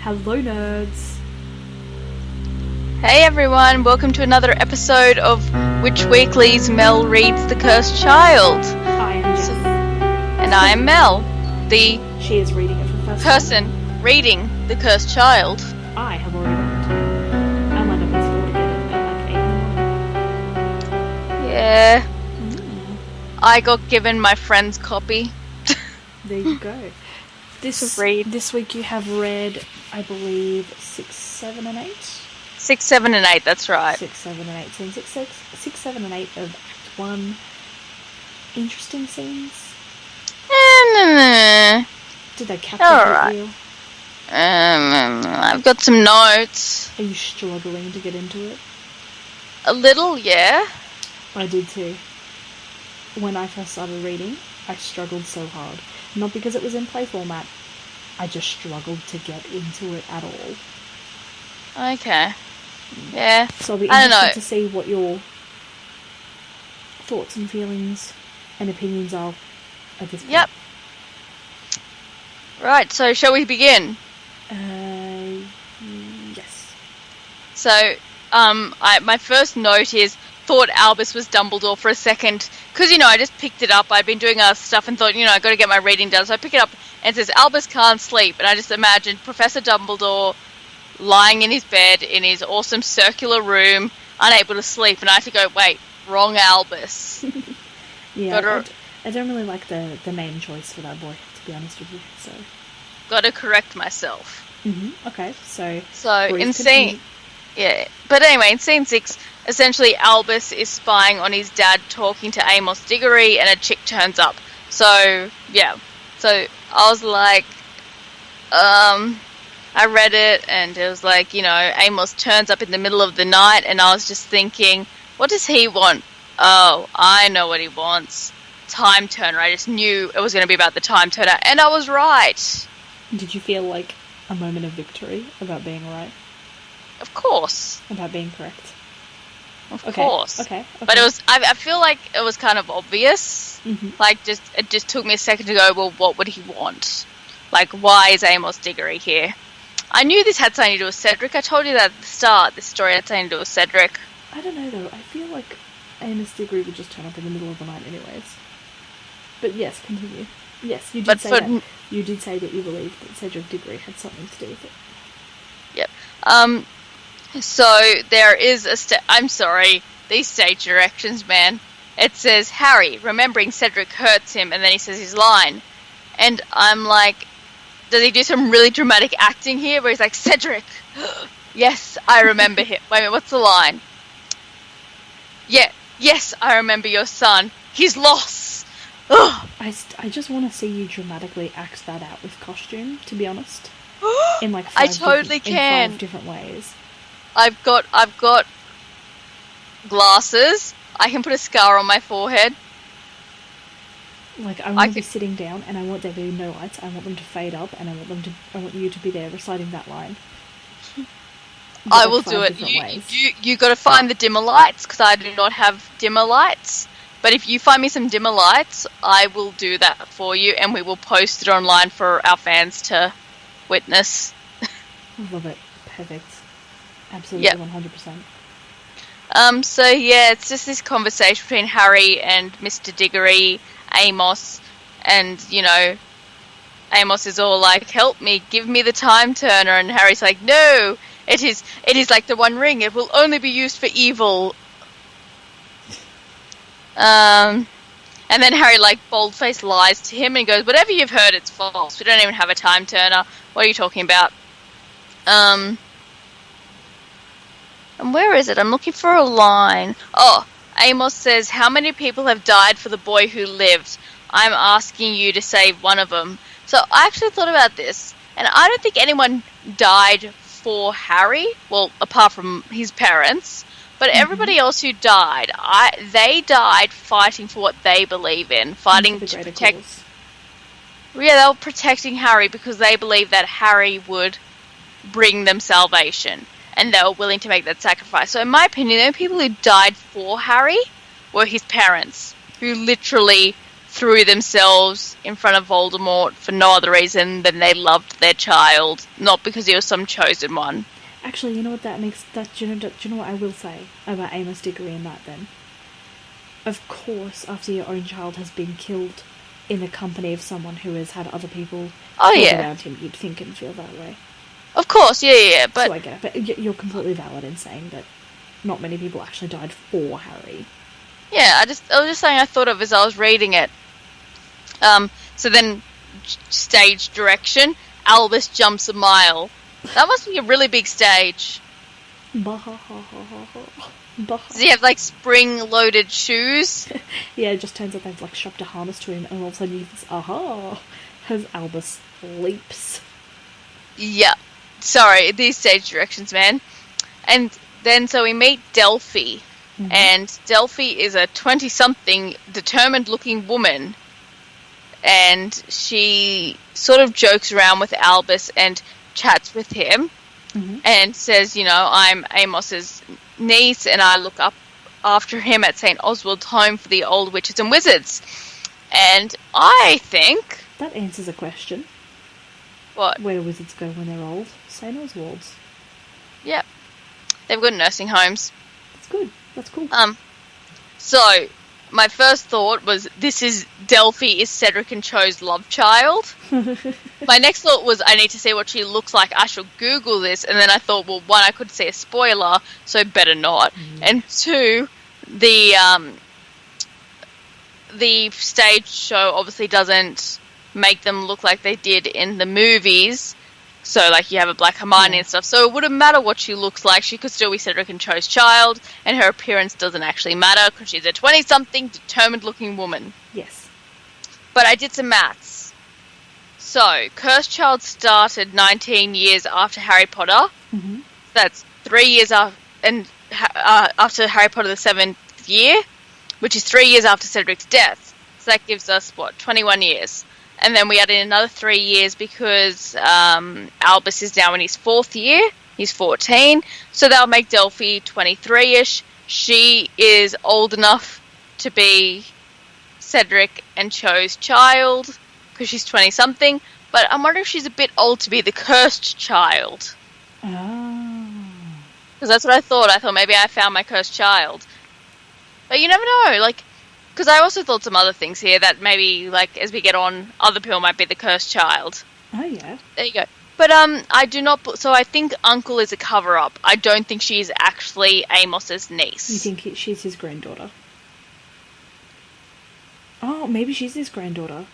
Hello, nerds. Hey everyone, welcome to another episode of Witch Weekly's Mel Reads The Cursed Child. I am Jess. And I am Mel, the She is reading it for the first person reading The Cursed Child. time. I have already read it. And like a musical to get it at like 8 in the morning. Yeah. I got given my friend's copy. There you go. To read. This week you have read, I believe, 6, 7, and 8? 6, 7, and 8, that's right. 6, 7, and 8 scenes. 6, 7, and 8 of Act 1. Interesting scenes. Did they captivate you? I've got some notes. Are you struggling to get into it? A little, yeah. I did too. When I first started reading, I struggled so hard. Not because it was in play format. I just struggled to get into it at all. Okay. Yeah. So I'll be I don't interested know. to see what your thoughts and feelings and opinions are at this point. Yep. Right, so shall we begin? Yes. So, my first note is, thought Albus was Dumbledore for a second, because, I just picked it up, I'd been doing other stuff and thought, I got to get my reading done, so I pick it up, and it says, Albus can't sleep, and I just imagined Professor Dumbledore lying in his bed, in his awesome circular room, unable to sleep, and I had to go, wait, wrong Albus. Yeah, I don't really like the name choice for that boy, to be honest with you, so... Gotta correct myself. Okay, so... in scene... Yeah, but anyway, in scene 6, essentially Albus is spying on his dad talking to Amos Diggory, and a chick turns up. So, yeah. So, I was like... I read it, and it was like, Amos turns up in the middle of the night, and I was just thinking, what does he want? Oh, I know what he wants. Time turner. I just knew it was going to be about the time turner, and I was right. Did you feel like a moment of victory about being right? Of course. About being correct? Of course. Okay. But it was, I feel like it was kind of obvious. Like, it just took me a second to go, well, what would he want? Like, why is Amos Diggory here? I knew this had something to do with Cedric. I told you that at the start, this story had something to do with Cedric. I don't know, though. I feel like Amos Diggory would just turn up in the middle of the night anyways. But yes, continue. Yes, you did say that. You did say that you believed that Cedric Diggory had something to do with it. Yep. So there is I'm sorry, these stage directions, man. It says, Harry, remembering Cedric hurts him, and then he says his line. And I'm like, does he do some really dramatic acting here, where he's like, Cedric! Yes, I remember him. Wait a minute, what's the line? Yeah, yes, I remember your son. He's lost! Ugh. I just want to see you dramatically act that out with costume, to be honest. In like I 5 totally in can. 5 different ways. I've got glasses. I can put a scar on my forehead. Like, I want to be sitting down, and I want there to be no lights. I want them to fade up, and I want you to be there reciting that line. I will do it. You got to find the dimmer lights, because I do not have dimmer lights. But if you find me some dimmer lights, I will do that for you, and we will post it online for our fans to witness. Love it. Perfect. Absolutely, yep. 100%. So yeah, it's just this conversation between Harry and Mr. Diggory, Amos, and, Amos is all like, help me, give me the time turner, and Harry's like, no, it is like the One Ring, it will only be used for evil. And then Harry, bold-faced lies to him and goes, whatever you've heard, it's false. We don't even have a time turner. What are you talking about? And where is it? I'm looking for a line. Oh, Amos says, how many people have died for the boy who lived? I'm asking you to save one of them. So I actually thought about this, and I don't think anyone died for Harry. Well, apart from his parents. But everybody else who died, they died fighting for what they believe in. Fighting to protect... Cause. Yeah, they were protecting Harry because they believed that Harry would bring them salvation. And they were willing to make that sacrifice. So in my opinion, the only people who died for Harry were his parents, who literally threw themselves in front of Voldemort for no other reason than they loved their child, not because he was some chosen one. Actually, you know what that makes... Do you know what I will say about Amos Diggory and that, then? Of course, after your own child has been killed in the company of someone who has had other people around him, you'd think and feel that way. Of course, yeah, but... So I get it, but you're completely valid in saying that not many people actually died for Harry. Yeah, I was just saying I thought of as I was reading it. So then, stage direction, Albus jumps a mile. That must be a really big stage. Does he have, like, spring-loaded shoes? Yeah, it just turns out they've, like, strapped a harness to him, and all of a sudden you just, as Albus leaps. Yeah. Sorry, these stage directions, man. And then, so we meet Delphi. Mm-hmm. And Delphi is a 20-something, determined-looking woman. And she sort of jokes around with Albus and chats with him. Mm-hmm. And says, I'm Amos's niece and I look up after him at St. Oswald's home for the old witches and wizards. And I think... That answers a question. What? Where do wizards go when they're old? St. Oswald's. Yep. They've got nursing homes. That's good. That's cool. So, my first thought was, this is Delphi is Cedric and Cho's love child. My next thought was, I need to see what she looks like. I shall Google this. And then I thought, well, one, I could see a spoiler, so better not. And two, the stage show obviously doesn't make them look like they did in the movies. So, like, you have a black Hermione and stuff. So it wouldn't matter what she looks like. She could still be Cedric and Cho's child. And her appearance doesn't actually matter because she's a 20-something, determined-looking woman. Yes. But I did some maths. So, Cursed Child started 19 years after Harry Potter. Mm-hmm. That's 3 years after Harry Potter the 7th year, which is 3 years after Cedric's death. So that gives us, 21 years. And then we add in another 3 years because Albus is now in his 4th year. He's 14. So that'll make Delphi 23-ish. She is old enough to be Cedric and Cho's child because she's 20-something. But I'm wondering if she's a bit old to be the cursed child. Oh. Because that's what I thought. I thought maybe I found my cursed child. But you never know. Like... Because I also thought some other things here that maybe, like, as we get on, other people might be the cursed child. Oh, yeah. There you go. But, I do not... So I think Uncle is a cover-up. I don't think she is actually Amos's niece. You think she's his granddaughter? Oh, maybe she's his granddaughter.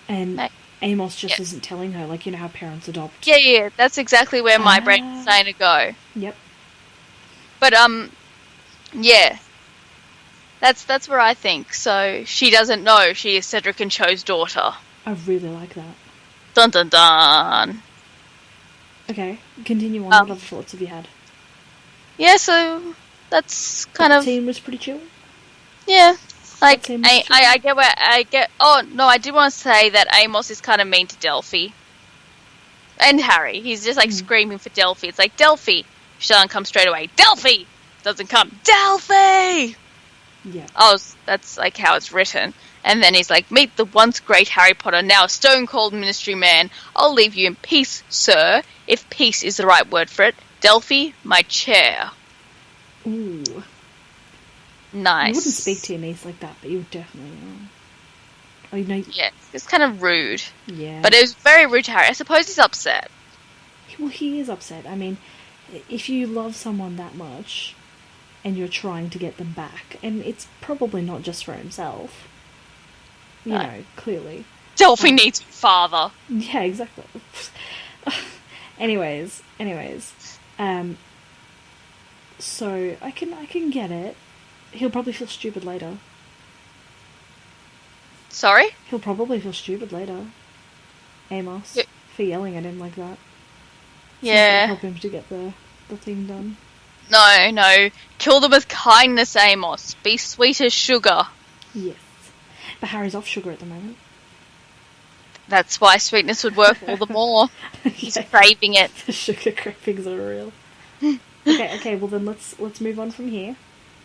And Amos just isn't telling her, like, how parents adopt. Yeah. That's exactly where my brain is saying to go. Yep. But, yeah. That's where I think. So she doesn't know she is Cedric and Cho's daughter. I really like that. Dun dun dun. Okay, continue on. What other thoughts have you had? Yeah, so that's kind of... The scene was pretty chill. Yeah, like I get where I get. Oh no, I did want to say that Amos is kind of mean to Delphi and Harry. He's just like screaming for Delphi. It's like, Delphi, she doesn't come straight away. Delphi doesn't come. Delphi. Yeah. Oh, that's like how it's written. And then he's like, meet the once great Harry Potter, now a stone-cold ministry man. I'll leave you in peace, sir, if peace is the right word for it. Delphi, my chair. Ooh. Nice. You wouldn't speak to your niece like that, but you would definitely... Yeah, it's kind of rude. Yeah. But it was very rude to Harry. I suppose he's upset. Well, he is upset. I mean, if you love someone that much... and you're trying to get them back. And it's probably not just for himself. You know, clearly. Delphi needs a father. Yeah, exactly. anyways. So, I can get it. He'll probably feel stupid later. Sorry? He'll probably feel stupid later. Amos. Yeah. For yelling at him like that. Yeah. Help him to get the thing done. No. Kill them with kindness, Amos. Be sweet as sugar. Yes. But Harry's off sugar at the moment. That's why sweetness would work all the more. He's craving it. The sugar cravings are real. Okay, well then let's move on from here.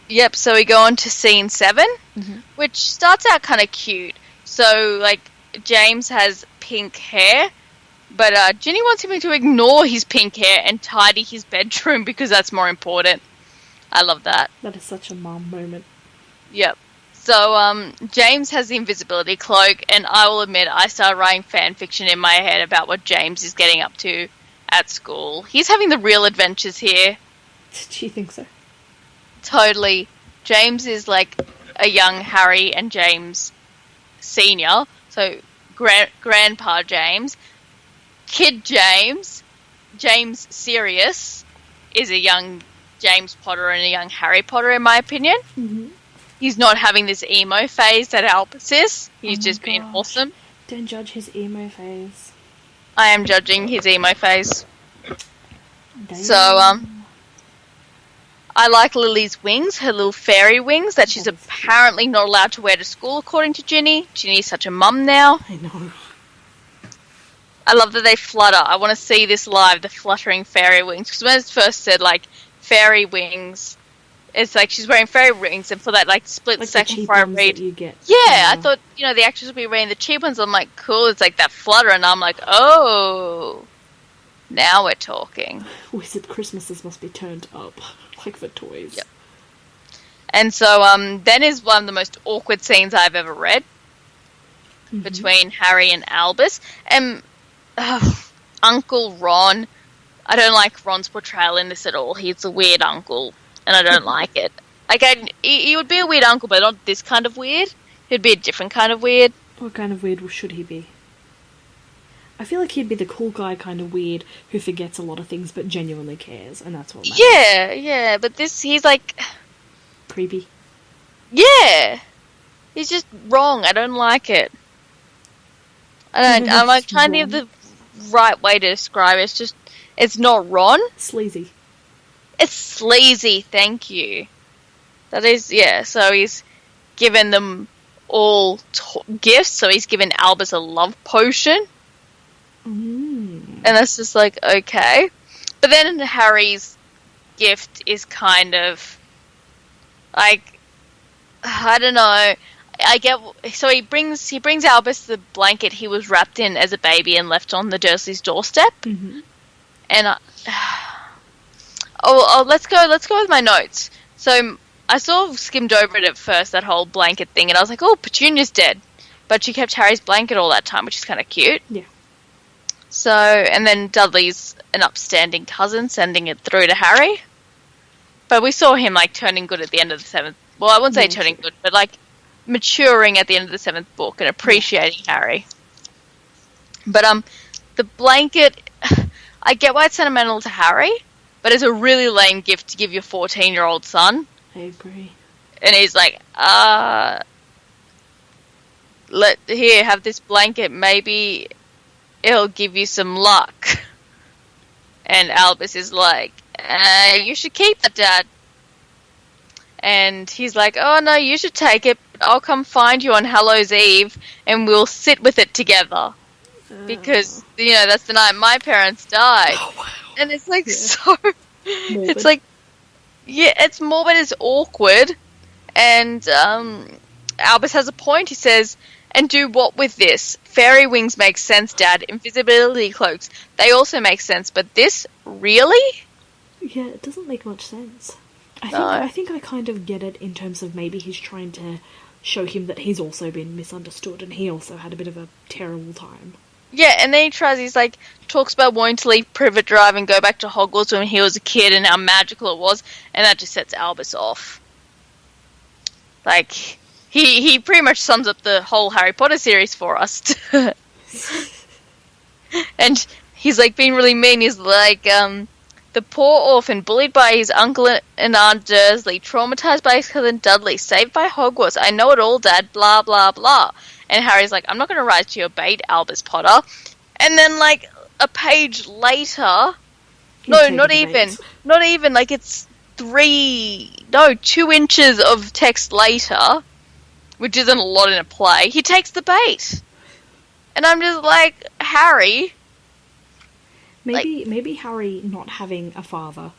Yep, so we go on to scene 7, which starts out kind of cute. So, like, James has pink hair, but Ginny wants him to ignore his pink hair and tidy his bedroom because that's more important. I love that. That is such a mom moment. Yep. So, James has the invisibility cloak, and I will admit I started writing fan fiction in my head about what James is getting up to at school. He's having the real adventures here. Do you think so? Totally. James is like a young Harry and James senior. So, Grandpa James. Kid James. James Sirius is a young James Potter and a young Harry Potter, in my opinion. Mm-hmm. He's not having this emo phase that Albus is. He's just being awesome. Don't judge his emo phase. I am judging his emo phase. Damn. So, I like Lily's wings, her little fairy wings that she's apparently not allowed to wear to school, according to Ginny. Ginny's such a mum now. I know. I love that they flutter. I want to see this live, the fluttering fairy wings. Because when it first said, like, fairy wings, it's like she's wearing fairy wings, and for that, like, split Like second the cheap before I ones read... that you get. Yeah, I thought, you know, the actors would be wearing the cheap ones. I'm like, cool, it's like that flutter, and I'm like, oh, now we're talking. Wizard Christmases must be turned up, like for toys. Yep. And so, then is one of the most awkward scenes I've ever read between Harry and Albus. And Uncle Ron, I don't like Ron's portrayal in this at all. He's a weird uncle, and I don't like it. Like, he would be a weird uncle, but not this kind of weird. He'd be a different kind of weird. What kind of weird should he be? I feel like he'd be the cool guy kind of weird who forgets a lot of things but genuinely cares, and that's what matters. Yeah, but he's like... Creepy. Yeah! He's just wrong. I don't like it. I'm like trying to think of the right way to describe it. It's not Ron. Sleazy. It's sleazy, thank you. That is, yeah, so he's given them all gifts, so he's given Albus a love potion. And that's just like, okay. But then Harry's gift is kind of, like, I don't know. So he brings Albus the blanket he was wrapped in as a baby and left on the Dursleys' doorstep. And let's go with my notes. So I sort of skimmed over it at first, that whole blanket thing, and I was like, oh, Petunia's dead. But she kept Harry's blanket all that time, which is kind of cute. Yeah. So, and then Dudley's an upstanding cousin, sending it through to Harry. But we saw him, like, turning good at the end of the 7th. Well, I wouldn't say turning good, but, like, maturing at the end of the 7th book and appreciating Harry. But, the blanket, I get why it's sentimental to Harry, but it's a really lame gift to give your 14-year-old son. I agree. And he's like, here, have this blanket, maybe it'll give you some luck. And Albus is like, you should keep that, Dad. And he's like, oh no, you should take it. I'll come find you on Hallows Eve and we'll sit with it together. Because, you know, that's the night my parents died. Oh, wow. And it's like so... Morbid. It's like... Yeah, it's morbid, it's awkward. And Albus has a point. He says, and do what with this? Fairy wings make sense, Dad. Invisibility cloaks, they also make sense. But this, really? Yeah, it doesn't make much sense. I think I kind of get it in terms of maybe he's trying to show him that he's also been misunderstood and he also had a bit of a terrible time. Yeah, and then he's like, talks about wanting to leave Privet Drive and go back to Hogwarts when he was a kid and how magical it was, and that just sets Albus off. Like, he pretty much sums up the whole Harry Potter series for us. And he's like being really mean. He's like, the poor orphan, bullied by his uncle and Aunt Dursley, traumatized by his cousin Dudley, saved by Hogwarts. I know it all, Dad, blah, blah, blah. And Harry's like, I'm not going to rise to your bait, Albus Potter. And then, like, a page later... No, not even. Not even. Like, it's 2 inches of text later, which isn't a lot in a play. He takes the bait. And I'm just like, Harry... Maybe Harry not having a father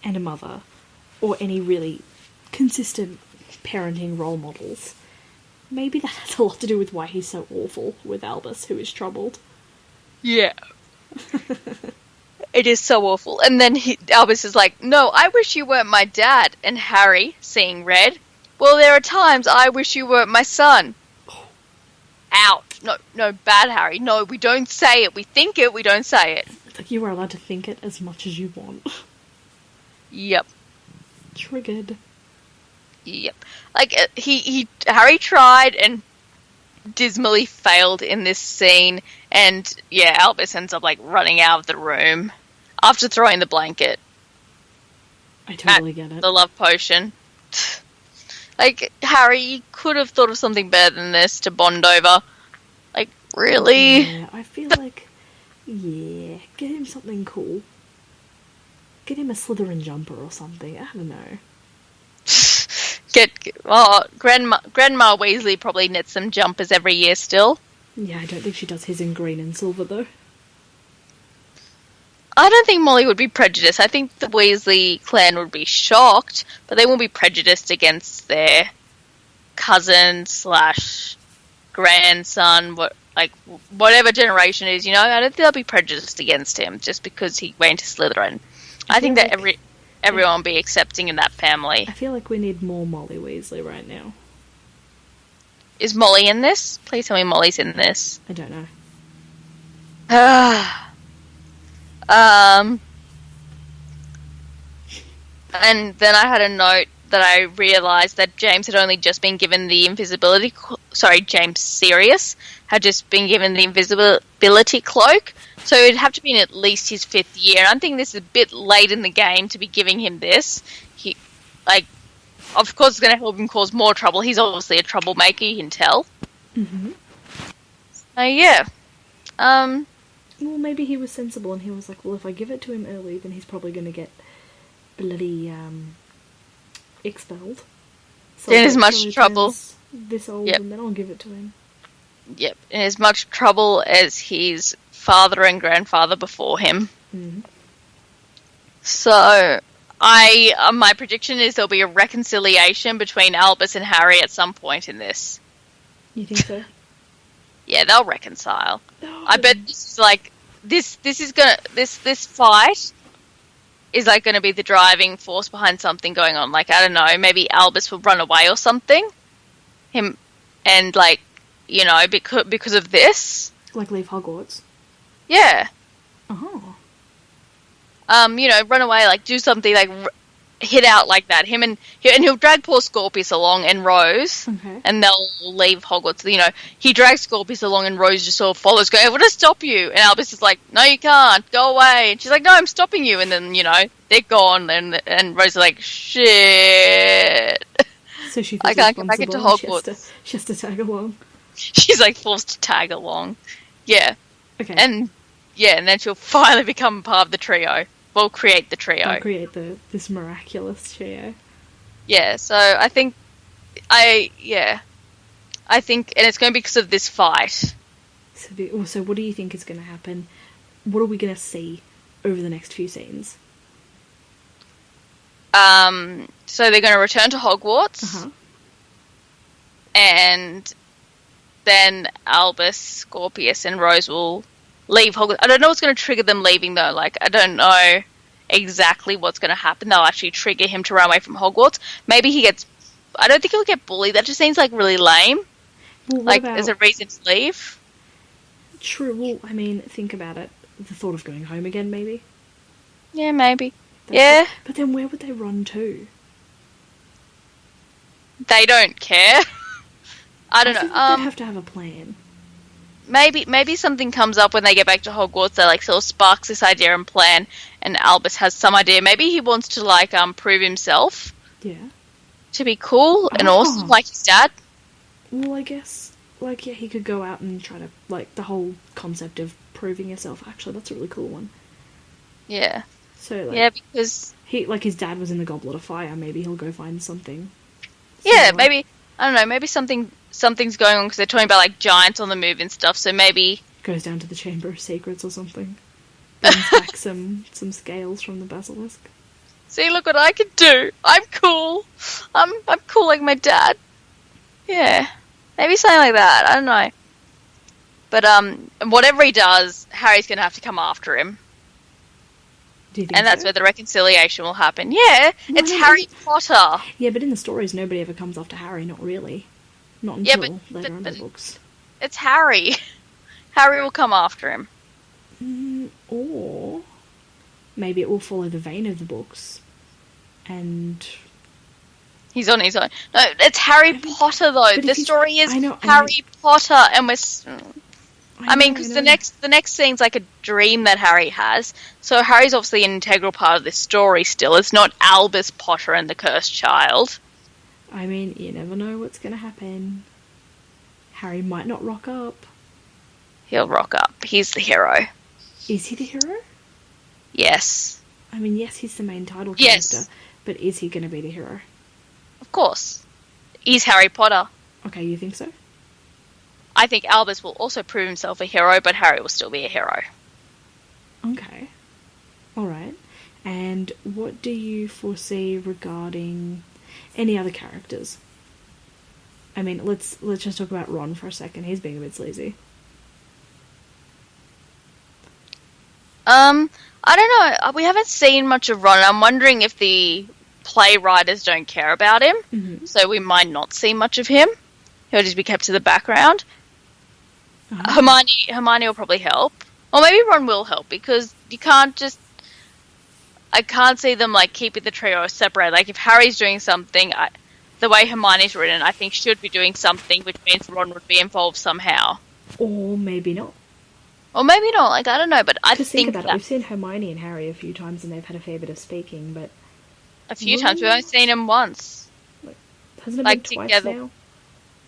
and a mother, or any really consistent parenting role models. Maybe that has a lot to do with why he's so awful with Albus, who is troubled. Yeah. It is so awful. And then Albus is like, no, I wish you weren't my dad. And Harry, seeing red, well, there are times I wish you weren't my son. Ouch. No, bad Harry. No, we don't say it. We think it, we don't say it. It's like, you are allowed to think it as much as you want. Yep. Triggered. Yep. Like, Harry tried and dismally failed in this scene, and yeah, Albus ends up like running out of the room after throwing the blanket. I totally get it. The love potion. Like, Harry, you could have thought of something better than this to bond over. Like, really? Yeah, I feel like, yeah, get him something cool. Get him a Slytherin jumper or something. I don't know. Grandma Weasley probably knits some jumpers every year still. Yeah, I don't think she does his in green and silver, though. I don't think Molly would be prejudiced. I think the Weasley clan would be shocked, but they won't be prejudiced against their cousin / grandson, whatever generation it is, you know? I don't think they'll be prejudiced against him just because he went to Slytherin. I think that everyone will be accepting in that family. I feel like we need more Molly Weasley right now. Is Molly in this? Please tell me Molly's in this. I don't know. And then I had a note that I realised that James had only just been given the invisibility... James Sirius had just been given the invisibility cloak. So it'd have to be in at least his 5th year. And I think this is a bit late in the game to be giving him this. Of course it's going to help him cause more trouble. He's obviously a troublemaker, you can tell. Mm-hmm. Yeah. Well, maybe he was sensible and he was like, well, if I give it to him early, then he's probably going to get bloody expelled. So in as much trouble. This old, yep. And then I'll give it to him. Yep, in as much trouble as his father and grandfather before him. Mm-hmm. So, my prediction is there'll be a reconciliation between Albus and Harry at some point in this. You think so? Yeah, they'll reconcile. Oh. I bet this is like this fight is like going to be the driving force behind something going on. Like, I don't know, maybe Albus will run away or something. Him and like, you know, because of this. Like leave Hogwarts. Yeah. Oh. You know, run away, like do something, like hit out like that. And he'll drag poor Scorpius along and Rose, okay. And they'll leave Hogwarts. You know, he drags Scorpius along and Rose just sort of follows, going, "I want to stop you." And Albus is like, "No, you can't. Go away." And she's like, "No, I'm stopping you." And then, you know, they're gone, and Rose is like, "Shit." So she feels I can't get back into Hogwarts. She has to tag along. She's like forced to tag along. Yeah. Okay. And then she'll finally become part of the trio. We'll create the trio. I'll create this miraculous trio. Yeah, so I think, and it's going to be because of this fight. So what do you think is going to happen? What are we going to see over the next few scenes? So they're going to return to Hogwarts. Uh-huh. And then Albus, Scorpius, and Rose will leave Hogwarts. I don't know what's going to trigger them leaving, though. Like, I don't know exactly what's going to happen. They'll actually trigger him to run away from Hogwarts. Maybe he gets... I don't think he'll get bullied. That just seems, like, really lame. Well, like, there's a reason to leave. True. Well, I mean, think about it. The thought of going home again, maybe? Yeah, maybe. Yeah. But then where would they run to? They don't care. I don't know. They'd have to have a plan. Maybe something comes up when they get back to Hogwarts that like sort of sparks this idea and plan, and Albus has some idea. Maybe he wants to like prove himself. Yeah. To be cool and awesome like his dad. Well, I guess like yeah, he could go out and try to like the whole concept of proving yourself. Actually, that's a really cool one. Yeah. So like, yeah, because he like his dad was in the Goblet of Fire. Maybe he'll go find something. Yeah, maybe I don't know. Maybe something's going on because they're talking about like giants on the move and stuff. So maybe goes down to the Chamber of Secrets or something. Brings back some scales from the basilisk. See, look what I can do. I'm cool. I'm cool like my dad. Yeah. Maybe something like that. I don't know. But whatever he does, Harry's gonna have to come after him. Do you think And that's so? where the reconciliation will happen. Yeah, No, it's no, Harry Potter. Yeah, but in the stories, nobody ever comes after Harry. Not really. Not Yeah, until but- later but- in but- the books. It's Harry. Harry will come after him. Or maybe it will follow the vein of the books, and He's on his own. No, it's Harry Potter though. but The if he's- story is I know- Harry Potter, and I mean, know, because I the know. next scene's like a dream that Harry has. So Harry's obviously an integral part of this story. Still, it's not Albus Potter and the Cursed Child. I mean, you never know what's going to happen. Harry might not rock up. He'll rock up. He's the hero. Is he the hero? Yes, I mean, yes, he's the main title character, Yes. but is he going to be the hero? of course. He's Harry Potter. Okay, you think so? I think Albus will also prove himself a hero, but Harry will still be a hero. Okay. Alright. And what do you foresee regarding any other characters? I mean, let's just talk about Ron for a second. He's being a bit sleazy. I don't know. We haven't seen much of Ron. I'm wondering if the playwriters don't care about him, Mm-hmm. so we might not see much of him. He'll just be kept to the background. Uh-huh. Hermione will probably help, or maybe Ron will help because you can't just. I can't see them like keeping the trio separate. Like if Harry's doing something, the way Hermione's written, I think should be doing something, which means Ron would be involved somehow, Or maybe not. or maybe not. Like I don't know, but I Because think think about it, that we've seen Hermione and Harry a few times and they've had a fair bit of speaking, but a few times we've only seen him once. hasn't it Like, been twice together. now?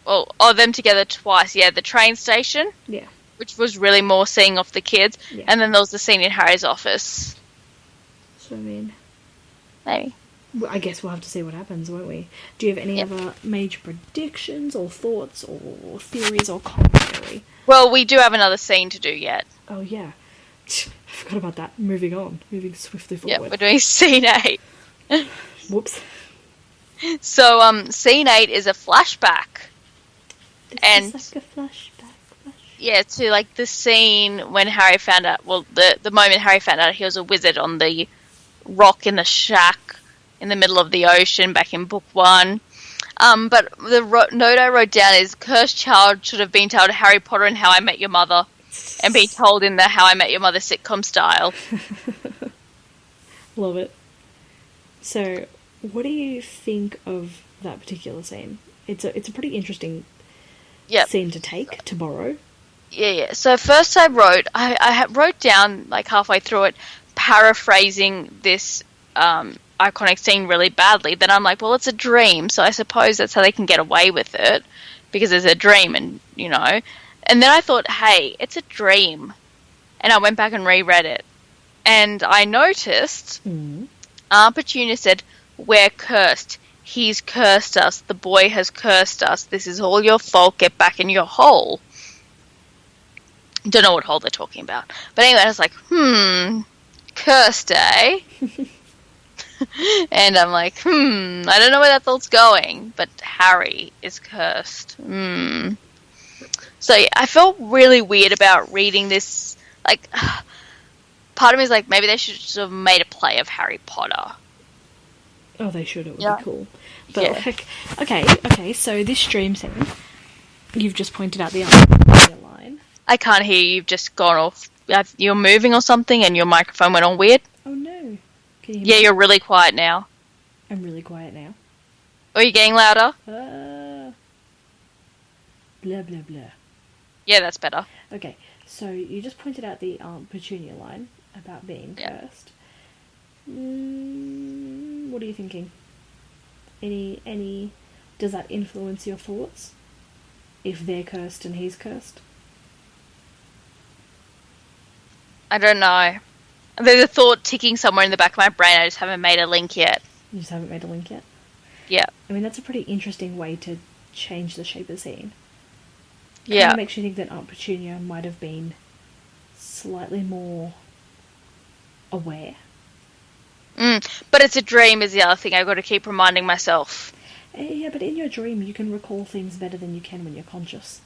Well, or them together twice. Yeah, the train station, Yeah. which was really more seeing off the kids, Yeah. and then there was the scene in Harry's office. So, I mean, Maybe. well, I guess we'll have to see what happens, won't we? Do you have any Yep. other major predictions or thoughts or theories or commentary? Well, we do have another scene to do yet. Oh, yeah. I forgot about that. Moving on. Moving swiftly Yeah, forward. we're doing scene 8. Whoops. So, scene 8 is a flashback. This And- is like a flashback. Yeah, to like the scene when Harry found out. Well, the moment Harry found out he was a wizard on the rock in the shack in the middle of the ocean back in book 1. But the note I wrote down is Cursed Child should have been told Harry Potter and How I Met Your Mother, and be told in the How I Met Your Mother sitcom style. Love it. So, what do you think of that particular scene? It's a pretty interesting Yep. scene to take, to borrow. Yeah. So first I wrote down like halfway through it, paraphrasing this iconic scene really badly. Then I'm like, well, it's a dream, so I suppose that's how they can get away with it because it's a dream, and you know. And then I thought, hey, it's a dream, and I went back and reread it, and I noticed Mm. Aunt Petunia said, "We're cursed. He's cursed us. The boy has cursed us. This is all your fault. Get back in your hole." Don't know what hole they're talking about. But anyway, I was like, cursed, eh? And I'm like, I don't know where that thought's going, but Harry is cursed. So yeah, I felt really weird about reading this. Like, part of me is like, maybe they should have made a play of Harry Potter. Oh, they should. It would Yeah. be cool. But Yeah. like, okay. So this stream scene, you've just pointed out the other line. I can't hear you. You've just gone off. You're moving or something, and your microphone went on weird. Oh no! Can you hear Yeah, me? you're really quiet now. I'm really quiet now. Are you getting louder? Blah blah blah. Yeah, that's better. Okay, so you just pointed out the Aunt Petunia line about being Yeah. cursed. What are you thinking? Any? Does that influence your thoughts? If they're cursed and he's cursed? I don't know. There's a thought ticking somewhere in the back of my brain. I just haven't made a link yet. You just haven't made a link yet? Yeah. I mean, that's a pretty interesting way to change the shape of the scene. Yeah. Kind of makes you think that Aunt Petunia might have been slightly more aware But it's a dream is the other thing I've got to keep reminding myself. Yeah, but in your dream, you can recall things better than you can when you're conscious.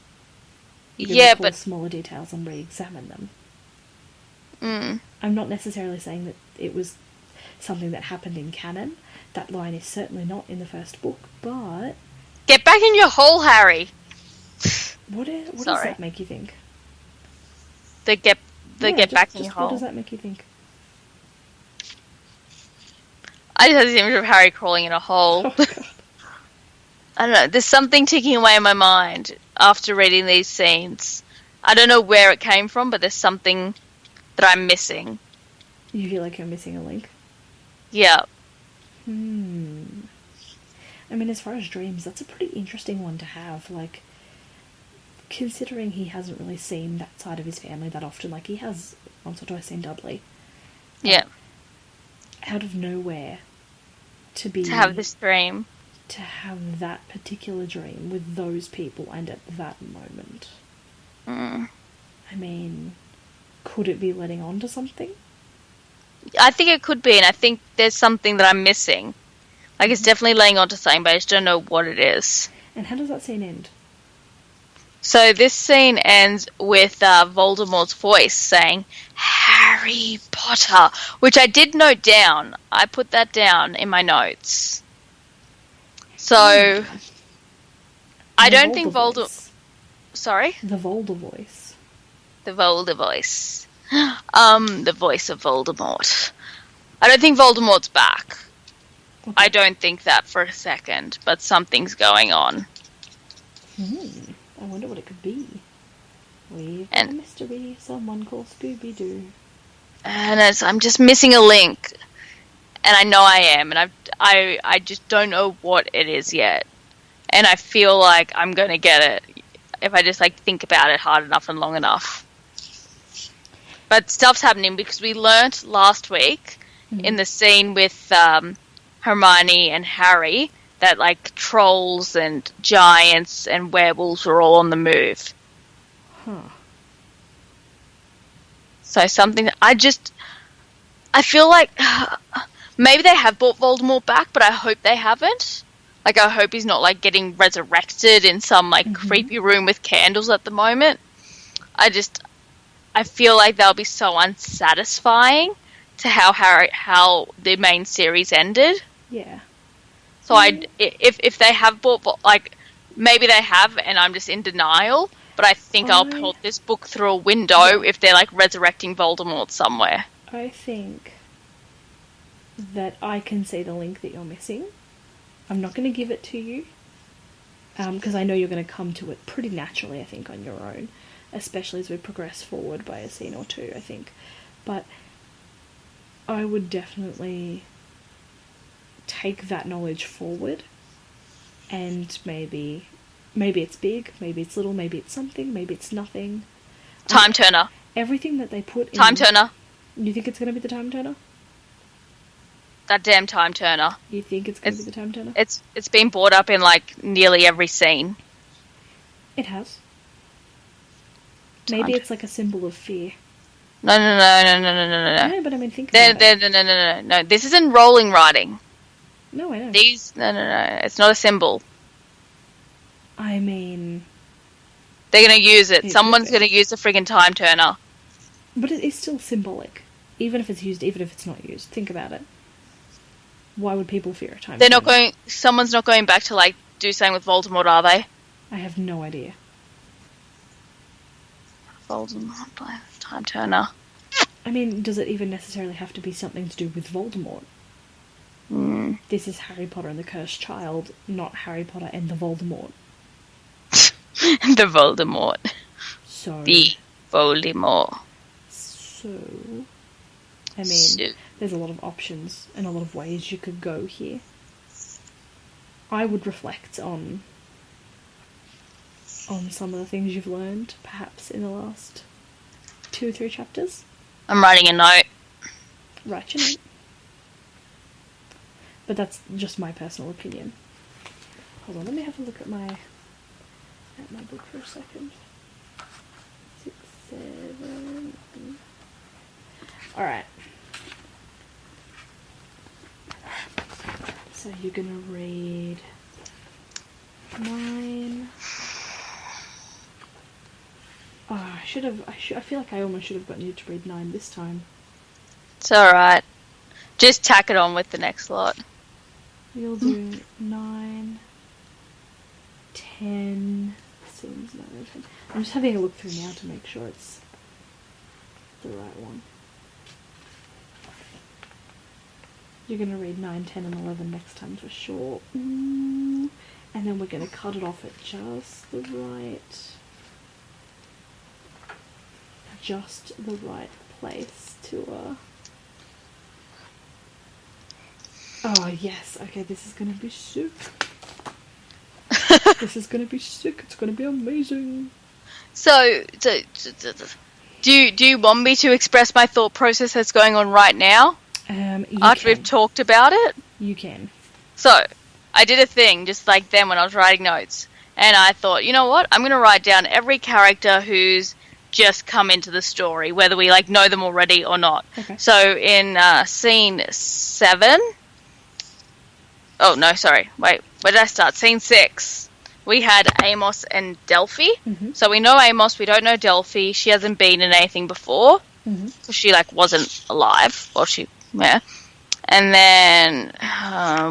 You can Yeah, recall but smaller details and re-examine them. mm, I'm not necessarily saying that it was something that happened in canon. That line is certainly not in the first book, but get back in your hole, Harry. what does Sorry. that make you think? The get back in your Just what hole. does that make you think? I just had this image of Harry crawling in a hole. Oh, God. I don't know. There's something ticking away in my mind after reading these scenes. I don't know where it came from, but there's something that I'm missing. You feel like you're missing a link? Yeah. I mean, as far as dreams, that's a pretty interesting one to have. Like, considering he hasn't really seen that side of his family that often. Like, he has once or twice seen Dudley. Yeah. Out of nowhere, to have this dream. To have that particular dream with those people and at that moment. Mm. I mean, could it be letting on to something? I think it could be, and I think there's something that I'm missing. Like, it's definitely laying on to something, but I just don't know what it is. And how does that scene end? So this scene ends with Voldemort's voice saying, Harry Potter, which I did note down. I put that down in my notes. So, I don't think Voldemort... Sorry? The Volder voice. The Volder voice. The voice of Voldemort. I don't think Voldemort's back. Okay. I don't think that for a second, but something's going on. I wonder what it could be. We've got a mystery. Someone called Scooby-Doo. And I'm just missing a link. And I know I am, and I just don't know what it is yet. And I feel like I'm going to get it if I just think about it hard enough and long enough. But stuff's happening because we learnt last week in the scene with Hermione and Harry that trolls and giants and werewolves are all on the move. Huh. So something I feel like maybe they have brought Voldemort back, but I hope they haven't. I hope he's not getting resurrected in some creepy room with candles at the moment. I feel like they'll be so unsatisfying to how the main series ended. Yeah. So if they have bought maybe they have and I'm just in denial, but I think I'll put this book through a window if they're resurrecting Voldemort somewhere. I think that I can see the link that you're missing. I'm not going to give it to you because I know you're going to come to it pretty naturally, I think, on your own, especially as we progress forward by a scene or two, I think. But I would definitely take that knowledge forward and maybe it's big, maybe it's little, maybe it's something, maybe it's nothing. Time Turner. Everything that they put in... Time Turner. You think it's going to be the Time Turner? That damn Time Turner. You think it's going to be the Time Turner? It's been brought up in nearly every scene. It has. Maybe it's a symbol of fear. No. No, but I mean, think about it. No. This isn't rolling writing. No, I know. No. It's not a symbol. I mean... They're going to use it. Someone's going to use the friggin' Time Turner. But it is still symbolic. Even if it's used, even if it's not used. Think about it. Why would people fear a Time Turner? Someone's not going back to, do something with Voldemort, are they? I have no idea. Voldemort by Time Turner. I mean, does it even necessarily have to be something to do with Voldemort? This is Harry Potter and the Cursed Child, not Harry Potter and the Voldemort. The Voldemort. So... The Voldemort. So... I mean, there's a lot of options and a lot of ways you could go here. I would reflect on some of the things you've learned, perhaps in the last 2 or 3 chapters. I'm writing a note. Write your note. But that's just my personal opinion. Hold on, let me have a look at my book for a second. 6, 7... Alright. So you're gonna read 9. Oh, I feel like I almost should have gotten you to read 9 this time. It's alright. Just tack it on with the next lot. You'll do 9, 10. Seems 9 and 10. I'm just having a look through now to make sure it's the right one. You're going to read 9, 10, and 11 next time for sure. And then we're going to cut it off at just the right place to Oh yes, okay, this is gonna be sick. This is gonna be sick, it's gonna be amazing. So do you want me to express my thought process that's going on right now? After we've talked about it? You can. So, I did a thing just like then when I was writing notes. And I thought, you know what? I'm going to write down every character who's just come into the story, whether we like know them already or not. Okay. So, in scene 7... Oh, no, sorry. Wait, where did I start? Scene 6. We had Amos and Delphi. Mm-hmm. So we know Amos, we don't know Delphi. She hasn't been in anything before. Mm-hmm. She, like, wasn't alive. Well, yeah. And then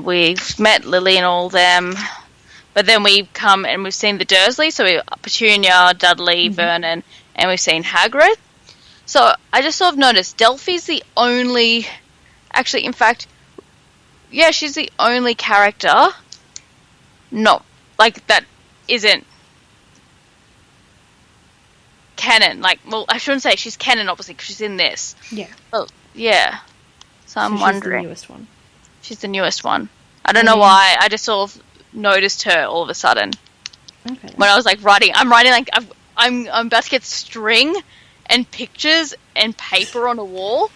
we've met Lily and all them. But then we've come and we've seen the Dursley. So we Petunia, Dudley, Mm-hmm. Vernon, and we've seen Hagrid. So I just sort of noticed Delphi's the only... Actually, in fact... Yeah, she's the only character that isn't canon. Like, well, I shouldn't say she's canon, obviously, because she's in this. Yeah. Well, yeah. So I'm wondering. She's the newest one. She's the newest one. I don't know why. I just sort of noticed her all of a sudden. Okay. When I was, like, writing. I'm writing, like, I'm about to get string and pictures and paper on a wall.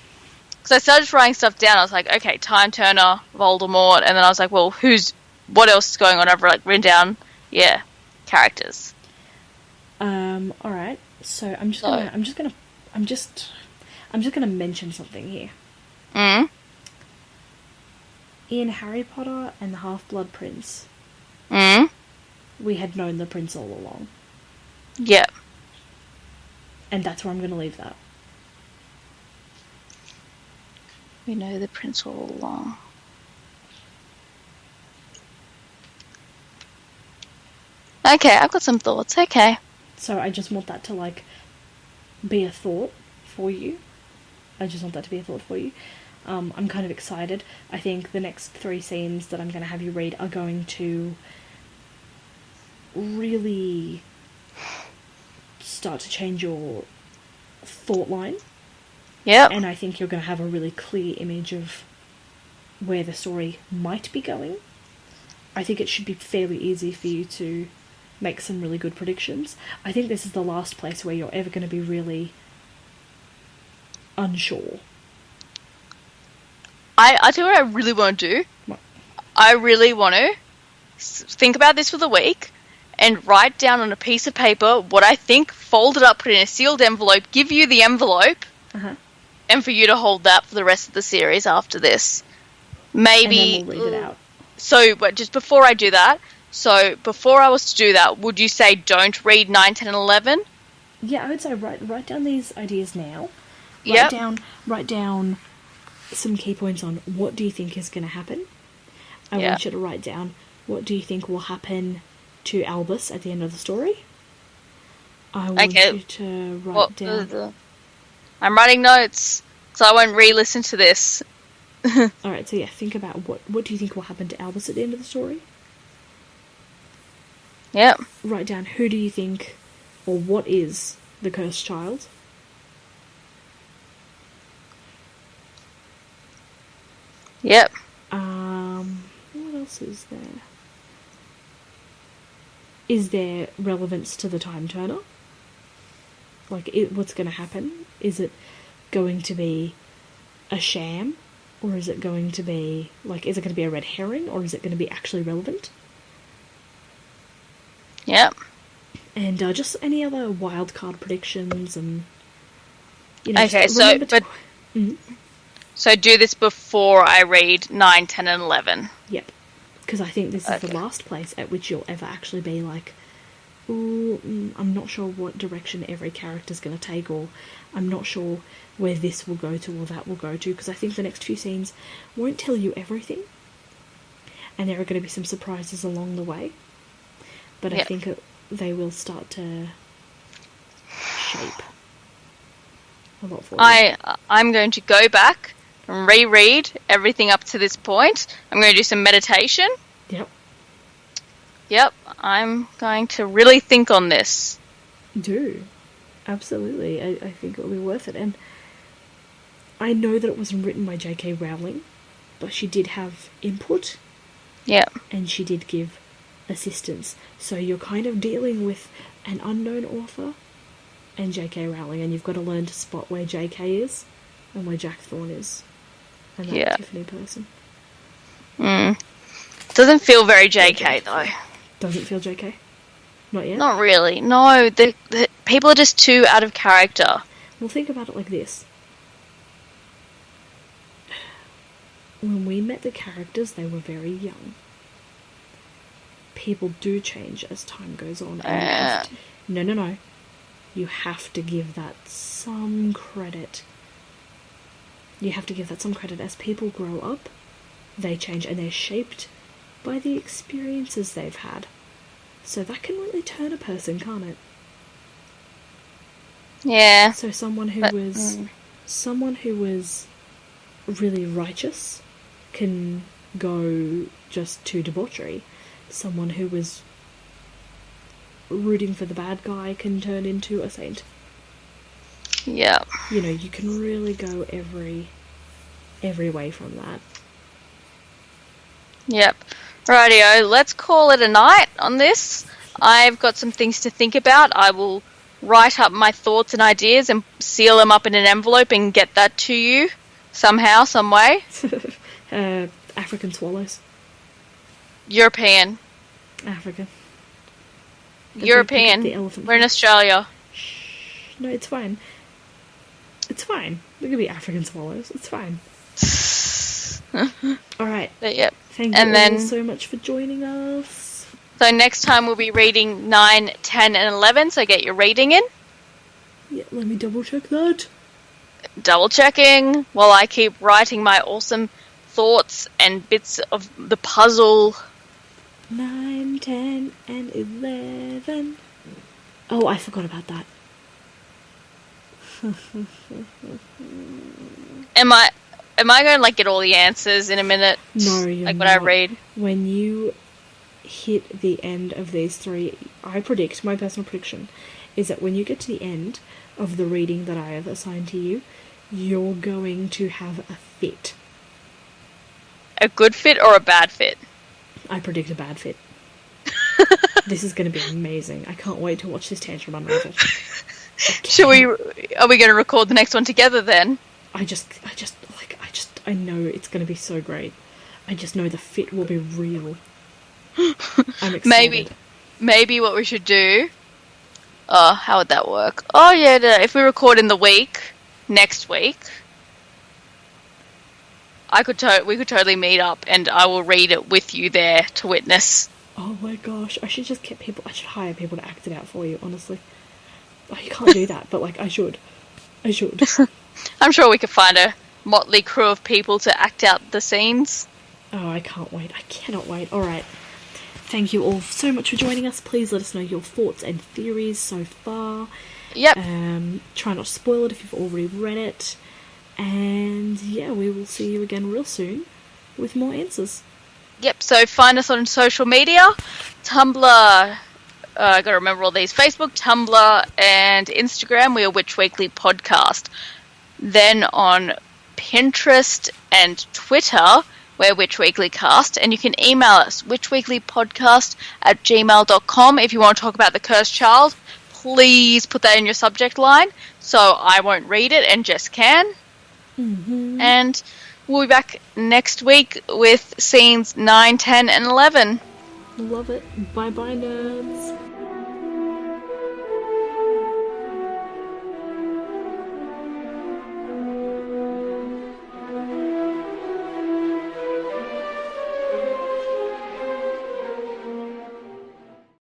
Because I started writing stuff down. I was like, okay, Time Turner, Voldemort, and then I was like, well, what else is going on? I've like written down, characters. All right. So I'm just gonna mention something here. Mm. In Harry Potter and the Half-Blood Prince, Mm. we had known the prince all along, Yep. and that's where I'm gonna leave that. We know the prince all along. Okay, I've got some thoughts. Okay. So I just want that to, like, be a thought for you. I'm kind of excited. I think the next 3 scenes that I'm going to have you read are going to really start to change your thought line. Yep. And I think you're going to have a really clear image of where the story might be going. I think it should be fairly easy for you to make some really good predictions. I think this is the last place where you're ever going to be really unsure. I tell you what I really want to do. What? I really want to think about this for the week and write down on a piece of paper what I think, fold it up, put it in a sealed envelope, give you the envelope, and for you to hold that for the rest of the series after this. Maybe... And then we'll read it out. So, but just before I do that, before I was to do that, would you say don't read 9, 10, and 11? Yeah, I would say write down these ideas now. Yep. Write down some key points on what do you think is going to happen. I want you to write down what do you think will happen to Albus at the end of the story. I want you to write down... I'm writing notes, so I won't re-listen to this. Alright, so think about what do you think will happen to Albus at the end of the story? Yep. Write down who do you think, or what is the cursed child? Yep. What else is there? Is there relevance to the Time Turner? Like, what's going to happen? Is it going to be a sham? Or is it going to be, is it going to be a red herring? Or is it going to be actually relevant? Yep. And just any other wild card predictions and... okay, so do this before I read 9, 10, and 11. Yep. Because I think this is the Okay. last place at which you'll ever actually be like, ooh, I'm not sure what direction every character's going to take, or I'm not sure where this will go to or that will go to, because I think the next few scenes won't tell you everything, and there are going to be some surprises along the way. But I Yep. think they will start to shape a lot for you. I'm going to go back and reread everything up to this point. I'm going to do some meditation. Yep. Yep, I'm going to really think on this. Do. Absolutely. I think it'll be worth it. And I know that it wasn't written by J.K. Rowling, but she did have input Yep. and she did give assistance. So you're kind of dealing with an unknown author and J.K. Rowling, and you've got to learn to spot where J.K. is and where Jack Thorne is. And that Yeah. Tiffany person. Doesn't feel very JK though. Doesn't feel J.K.? Not yet? Not really. No, the people are just too out of character. Well, think about it like this. When we met the characters, they were very young. People do change as time goes on. And you have to, no. You have to give that some credit. You have to give that some credit. As people grow up, they change and they're shaped by the experiences they've had. So that can really turn a person, can't it? Yeah. So someone who But- was really righteous can go just to debauchery. Someone who was rooting for the bad guy can turn into a saint. Yeah. You know, you can really go every way from that. Yep. Rightio, let's call it a night on this. I've got some things to think about. I will write up my thoughts and ideas and seal them up in an envelope and get that to you somehow, some way. African swallows. European. African. European. The elephant. We're in Australia. No, it's fine. It's fine. There could be African swallows. It's fine. Alright. But, yep. Thank you And all then- so much for joining us. So next time we'll be reading 9, 10, and 11, so get your reading in. Yeah, let me double check that. Double checking while I keep writing my awesome thoughts and bits of the puzzle. 9, 10, and 11. Oh, I forgot about that. Am I going to like get all the answers in a minute? No, you're like when I not. read. When you hit the end of these three, I predict, my personal prediction, is that when you get to the end of the reading that I have assigned to you, you're going to have a fit. A good fit or a bad fit? I predict a bad fit. This is going to be amazing. I can't wait to watch this tantrum unravel. Are we going to record the next one together then? I know it's going to be so great. I just know the fit will be real. I'm excited. Maybe what we should do. Oh, how would that work? Oh yeah, if we record in the week, next week, we could totally meet up, and I will read it with you there to witness. Oh my gosh, I should hire people to act it out for you, honestly. Oh, you can't do that, but like, I should. I'm sure we could find a motley crew of people to act out the scenes. Oh, I can't wait. I cannot wait. Alright. Thank you all so much for joining us. Please let us know your thoughts and theories so far. Yep. Try not to spoil it if you've already read it. And yeah, we will see you again real soon with more answers. Yep, so find us on social media. Tumblr, I gotta remember all these. Facebook, Tumblr, and Instagram, we are Witch Weekly Podcast. Then on Pinterest and Twitter, we're Witch Weekly Cast, and you can email us, witchweeklypodcast@gmail.com. If you want to talk about the cursed child, please put that in your subject line, so I won't read it and Jess can. Mm-hmm. And we'll be back next week with scenes 9, 10, and 11. Love it. Bye-bye, nerds.